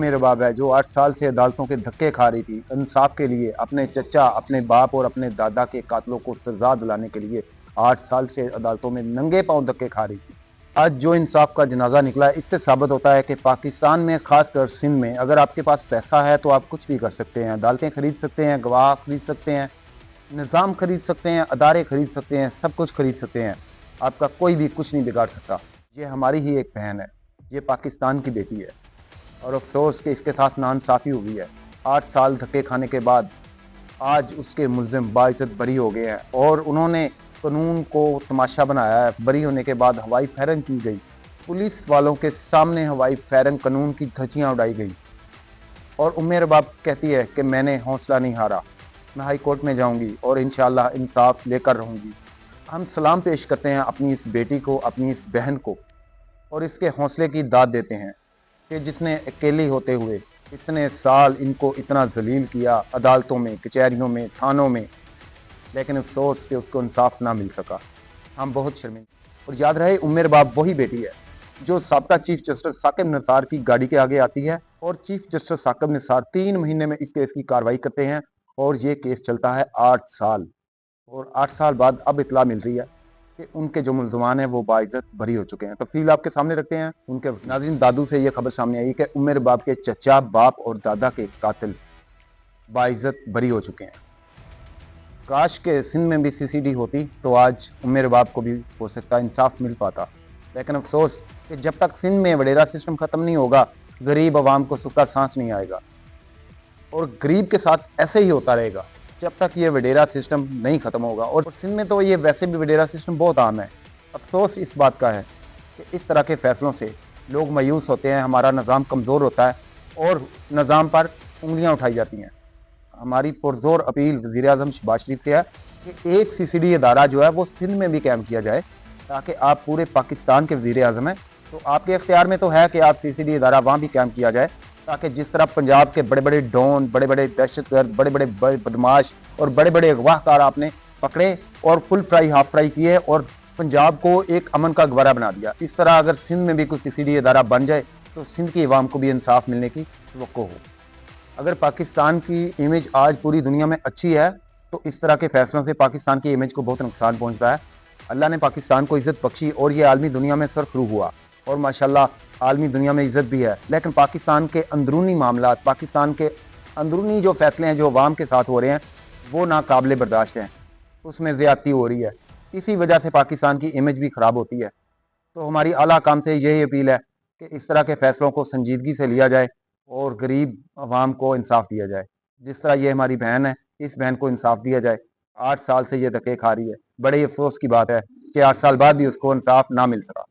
उम्मे रबाब है जो 8 साल से अदालतों के धक्के खा रही थी इंसाफ के लिए, अपने चचा, अपने बाप और अपने दादा के कातलों को सजा दिलाने के लिए 8 साल से अदालतों में नंगे पांव धक्के खा रही थी। आज जो इंसाफ का जनाजा निकला है, इससे साबित होता है कि पाकिस्तान में, खासकर सिंध में, अगर आपके पास पैसा है तो आप कुछ भी कर सकते हैं। अदालतें खरीद सकते हैं, गवाह खरीद सकते हैं, निज़ाम खरीद सकते हैं, अदारे खरीद सकते हैं, सब कुछ खरीद सकते हैं। आपका कोई भी कुछ नहीं बिगाड़ सकता। ये हमारी ही एक बहन है, ये पाकिस्तान की बेटी है और अफसोस कि इसके साथ नाइंसाफ़ी हुई है। 8 साल धक्के खाने के बाद आज उसके मुल्ज़िम बाइज़्ज़त बरी हो गए हैं और उन्होंने कानून को तमाशा बनाया है। बरी होने के बाद हवाई फायरिंग की गई, पुलिस वालों के सामने हवाई फायरिंग, कानून की धज्जियाँ उड़ाई गई और उम्मे रबाब कहती है कि मैंने हौसला नहीं हारा, मैं हाई कोर्ट में जाऊंगी और इंशाअल्लाह इंसाफ लेकर रहूंगी। हम सलाम पेश करते हैं अपनी इस बेटी को, अपनी इस बहन को, और इसके हौसले की दाद देते हैं कि जिसने अकेली होते हुए इतने साल इनको इतना जलील किया, अदालतों में, कचहरियों में, थानों में, लेकिन अफसोस कि उसको इंसाफ ना मिल सका। हम बहुत शर्मिंदा। और याद रहे, उम्मे रबाब वही बेटी है जो साबका चीफ जस्टिस साकिब निसार की गाड़ी के आगे आती है और चीफ जस्टिस साकिब निसार 3 महीने में इस केस की कार्रवाई करते हैं और ये केस चलता है 8 साल। और 8 साल बाद अब इतला मिल रही है कि उनके जो मुल्ज़मान हैं वो बाइज़्ज़त बरी हो चुके हैं। तफसील आपके सामने रखते हैं। उनके नाज़रीन, दादू से ये खबर सामने आई कि उम्मे रबाब के चचा, बाप और दादा के कातिल बाइज़्ज़त बरी हो चुके हैं। काश के सिंध में भी CCD होती तो आज उम्मे रबाब को भी हो सकता इंसाफ मिल पाता, लेकिन अफसोस कि जब तक सिंध में वडेरा सिस्टम ख़त्म नहीं होगा, गरीब आवाम को सूखा सांस नहीं आएगा और गरीब के साथ ऐसे ही होता रहेगा जब तक ये वडेरा सिस्टम नहीं ख़त्म होगा। और सिंध में तो ये वैसे भी वडेरा सिस्टम बहुत आम है। अफसोस इस बात का है कि इस तरह के फैसलों से लोग मायूस होते हैं, हमारा निज़ाम कमज़ोर होता है और निज़ाम पर उंगलियां उठाई जाती हैं। हमारी पुरजोर अपील वज़ीर-ए-आज़म शहबाज शरीफ से है कि एक CCD अदारा जो है वो सिंध में भी कायम किया जाए, ताकि आप पूरे पाकिस्तान के वज़ीर-ए-आज़म हैं तो आपके इख्तियार में तो है कि आप CCD अदारा वहाँ भी कायम किया जाए, ताकि जिस तरह पंजाब के बड़े बड़े डॉन, बड़े बड़े दहशतगर्द, बड़े बड़े बदमाश और बड़े बड़े अगवाहकार आपने पकड़े और फुल फ्राई हाफ फ्राई किए और पंजाब को एक अमन का गवारा बना दिया, इस तरह अगर सिंध में भी कुछ CCD अदारा बन जाए तो सिंध की अवाम को भी इंसाफ मिलने की तवक्को हो। अगर पाकिस्तान की इमेज आज पूरी दुनिया में अच्छी है तो इस तरह के फैसलों से पाकिस्तान की इमेज को बहुत नुकसान पहुंचता है। अल्लाह ने पाकिस्तान को इज़्ज़त बख्शी और ये आलमी दुनिया में सरखरू हुआ और माशाल्लाह आलमी दुनिया में इज़्ज़त भी है, लेकिन पाकिस्तान के अंदरूनी मामला, पाकिस्तान के अंदरूनी जो फैसले हैं जो अवाम के साथ हो रहे हैं वो नाकाबिले बर्दाश्त हैं, उसमें ज़्यादती हो रही है। इसी वजह से पाकिस्तान की इमेज भी ख़राब होती है। तो हमारी आला काम से यही अपील है कि इस तरह के फैसलों को संजीदगी से लिया जाए और गरीब आवाम को इंसाफ दिया जाए। जिस तरह ये हमारी बहन है, इस बहन को इंसाफ दिया जाए। 8 साल से ये धक्के खा रही है। बड़े अफसोस की बात है कि 8 साल बाद भी उसको इंसाफ ना मिल सका।